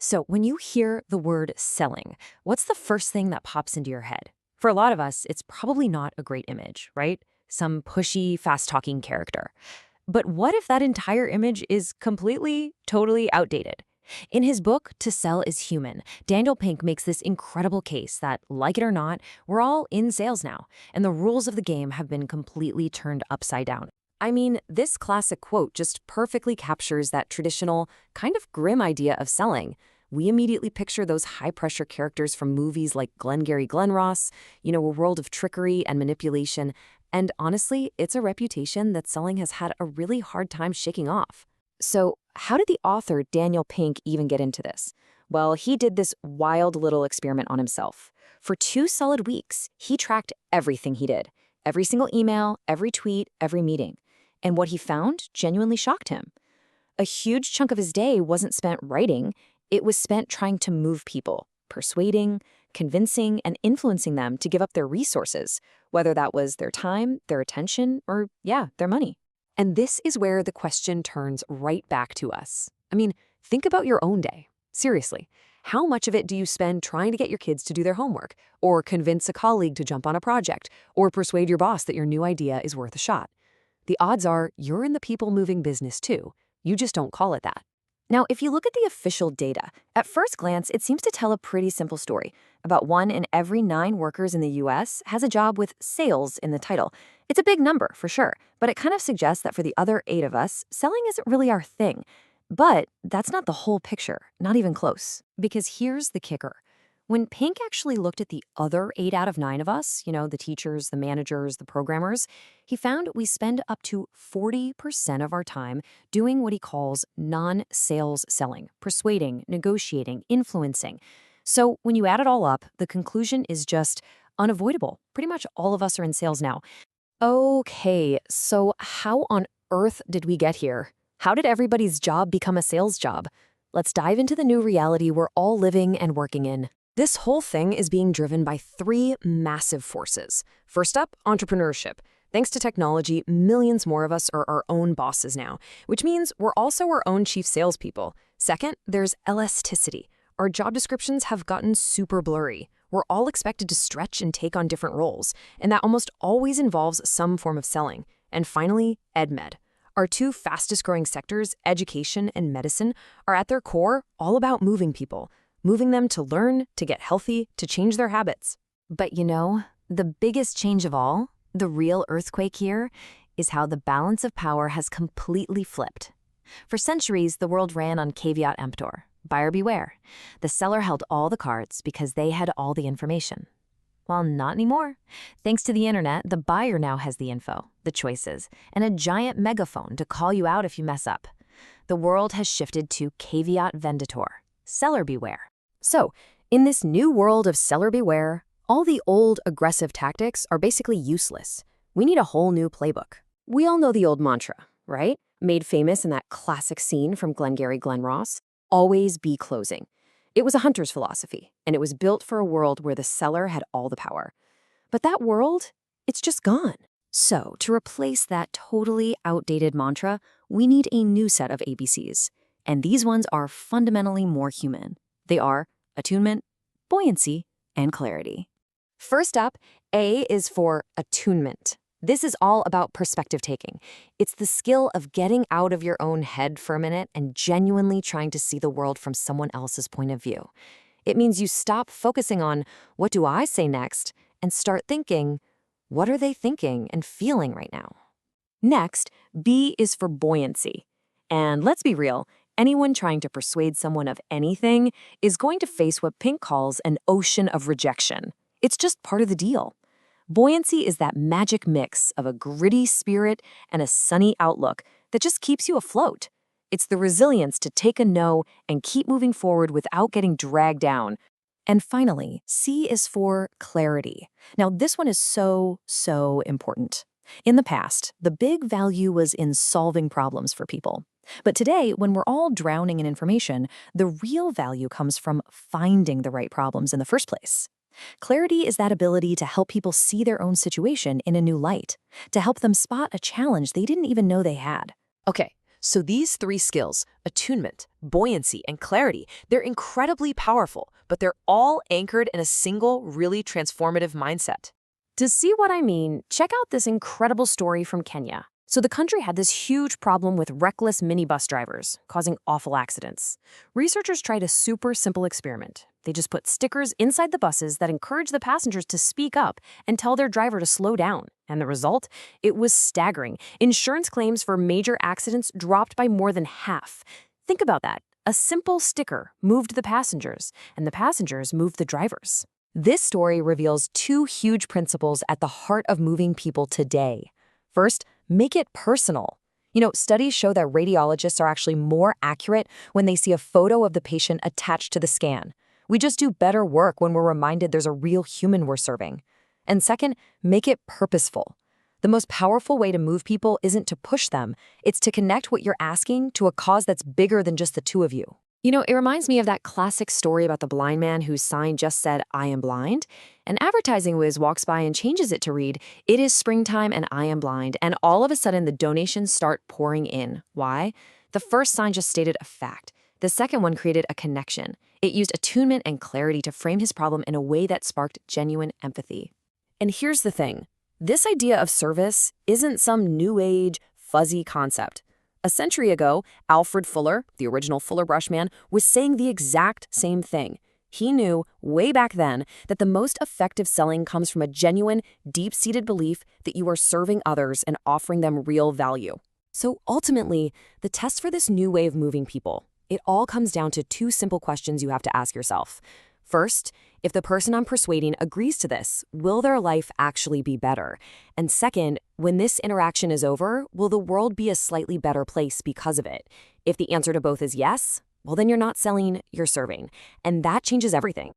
So, when you hear the word selling, what's the first thing that pops into your head? For a lot of us, it's probably not a great image, right? Some pushy, fast talking character. But what if that entire image is completely, totally outdated? In his book, To Sell is Human, Daniel Pink makes this incredible case that, like it or not, we're all in sales now, and the rules of the game have been completely turned upside down. I mean, this classic quote just perfectly captures that traditional, kind of grim idea of selling. We immediately picture those high-pressure characters from movies like Glengarry Glen Ross, a world of trickery and manipulation. And honestly, it's a reputation that selling has had a really hard time shaking off. So, how did the author Daniel Pink even get into this? Well, he did this wild little experiment on himself. For 2 solid weeks, he tracked everything he did, every single email, every tweet, every meeting. And what he found genuinely shocked him. A huge chunk of his day wasn't spent writing, it was spent trying to move people, persuading, convincing, and influencing them to give up their resources, whether that was their time, their attention, or, yeah, their money. And this is where the question turns right back to us. I mean, think about your own day. Seriously, how much of it do you spend trying to get your kids to do their homework, or convince a colleague to jump on a project, or persuade your boss that your new idea is worth a shot? The odds are you're in the people-moving business too. You just don't call it that. Now, if you look at the official data, at first glance, it seems to tell a pretty simple story. About 1 in every 9 workers in the US has a job with sales in the title. It's a big number, for sure, but it kind of suggests that for the other 8 of us, selling isn't really our thing. But that's not the whole picture, not even close. Because here's the kicker. When Pink actually looked at the other 8 out of 9 of us, the teachers, the managers, the programmers, he found we spend up to 40% of our time doing what he calls non-sales selling, persuading, negotiating, influencing. So when you add it all up, the conclusion is just unavoidable. Pretty much all of us are in sales now. Okay, so how on earth did we get here? How did everybody's job become a sales job? Let's dive into the new reality we're all living and working in. This whole thing is being driven by 3 massive forces. First up, entrepreneurship. Thanks to technology, millions more of us are our own bosses now, which means we're also our own chief salespeople. Second, there's elasticity. Our job descriptions have gotten super blurry. We're all expected to stretch and take on different roles, and that almost always involves some form of selling. And finally, EdMed. Our 2 fastest growing sectors, education and medicine, are at their core all about moving people. Moving them to learn, to get healthy, to change their habits. But the biggest change of all, the real earthquake here, is how the balance of power has completely flipped. For centuries, the world ran on caveat emptor, buyer beware. The seller held all the cards because they had all the information. Well, not anymore. Thanks to the internet, the buyer now has the info, the choices, and a giant megaphone to call you out if you mess up. The world has shifted to caveat venditor, seller beware. So, in this new world of seller beware, all the old aggressive tactics are basically useless. We need a whole new playbook. We all know the old mantra, right? Made famous in that classic scene from Glengarry Glen Ross, always be closing. It was a hunter's philosophy, and it was built for a world where the seller had all the power. But that world, it's just gone. So, to replace that totally outdated mantra, we need a new set of ABCs. And these ones are fundamentally more human. They are attunement, buoyancy, and clarity. First up, A is for attunement. This is all about perspective taking. It's the skill of getting out of your own head for a minute and genuinely trying to see the world from someone else's point of view. It means you stop focusing on, what do I say next, and start thinking, what are they thinking and feeling right now? Next, B is for buoyancy. And let's be real, anyone trying to persuade someone of anything is going to face what Pink calls an ocean of rejection. It's just part of the deal. Buoyancy is that magic mix of a gritty spirit and a sunny outlook that just keeps you afloat. It's the resilience to take a no and keep moving forward without getting dragged down. And finally, C is for clarity. Now, this one is so important. In the past, the big value was in solving problems for people. But today, when we're all drowning in information, the real value comes from finding the right problems in the first place. Clarity is that ability to help people see their own situation in a new light, to help them spot a challenge they didn't even know they had. Okay, So these three skills, attunement, buoyancy, and clarity, they're incredibly powerful, but they're all anchored in a single, really transformative mindset. To see what I mean, check out this incredible story from Kenya. So the country had this huge problem with reckless minibus drivers, causing awful accidents. Researchers tried a super simple experiment. They just put stickers inside the buses that encourage the passengers to speak up and tell their driver to slow down. And the result? It was staggering. Insurance claims for major accidents dropped by more than half. Think about that. A simple sticker moved the passengers, and the passengers moved the drivers. This story reveals two huge principles at the heart of moving people today. First, make it personal. Studies show that radiologists are actually more accurate when they see a photo of the patient attached to the scan. We just do better work when we're reminded there's a real human we're serving. And second, make it purposeful. The most powerful way to move people isn't to push them, it's to connect what you're asking to a cause that's bigger than just the two of you. It reminds me of that classic story about the blind man whose sign just said, "I am blind." An advertising whiz walks by and changes it to read, "It is springtime and I am blind." And all of a sudden, the donations start pouring in. Why? The first sign just stated a fact. The second one created a connection. It used attunement and clarity to frame his problem in a way that sparked genuine empathy. And here's the thing. This idea of service isn't some new age, fuzzy concept. A century ago, Alfred Fuller, the original Fuller Brush man, was saying the exact same thing. He knew, way back then, that the most effective selling comes from a genuine, deep-seated belief that you are serving others and offering them real value. So ultimately, the test for this new way of moving people, it all comes down to two simple questions you have to ask yourself. First, if the person I'm persuading agrees to this, will their life actually be better? And second, when this interaction is over, will the world be a slightly better place because of it? If the answer to both is yes, well then you're not selling, you're serving. And that changes everything.